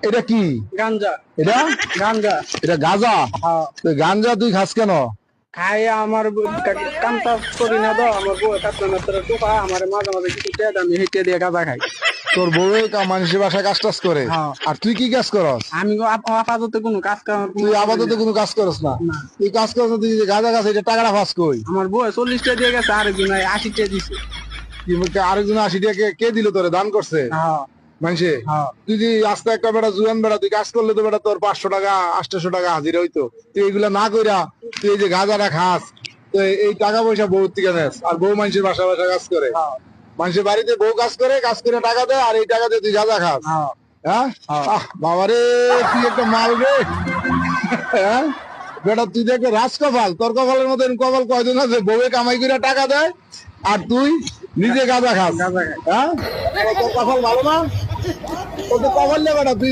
এটা কি? গাঞ্জা। এটা গাঞ্জা। এটা গাঁজা? হ্যাঁ। তুই গাঁজা তুই খাস কেন? খাই আমার কাম টাজ করি না তো, আমার বউ কাটনা মাত্র টুকা আমার মাঝে মাঝে কিছু টেদ আমি হেঁটে দিয়ে গাঁজা খাই। তোর বউ মানুষের বাসায় কাজ টাজ করে? হ্যাঁ। আর তুই কি কাজ করস? আমি আপাতত কোনো কাজ কাম তুই আপাতত কোনো কাজ করস না? না। তুই কাজ করস না, তুই যে গাঁজা খাস এটা টাকাটা ফাঁস কই? আমার বউ 40 টাকা দিয়ে গেছে, আরেকজন 80 টাকা দিছে। আরেকজন 80 টাকা কে দিল তোরে? দান করছে হ্যাঁ। মানুষে? হ্যাঁ। তুই যে আস্তে একটা বেটা জুয়ান বেটা, তুই কাজ করলে তো বেটা তোর 500 টাকা 800 টাকা হাজিরা হইতো। তুই এগুলা না কইরা তুই এই যে গাঁজাটা খাস, তো এই টাকা পয়সা বউ থেকে নেস, আর বউ মানুষের বাসা বাসা কাজ করে। মানুষের বাড়িতে বউ কাজ করে টাকা দেয়, আর এই টাকা দিয়ে তুই গাঁজা খাস। হ্যাঁ। হ্যাঁ? বাবারে, তুই একটা মাল রে। হ্যাঁ বেটা, তুই তো একটা রাজকপাল। তোর কপালের মতো কপাল কয়জন আছে? বউয়ে কামাই করে টাকা দেয় আর তুই নিজে গাঁজা খাস। গাঁজা খাই। হ্যাঁ, তোর কপাল ভালো না? তোর তো কপাল নেই বেটা, তুই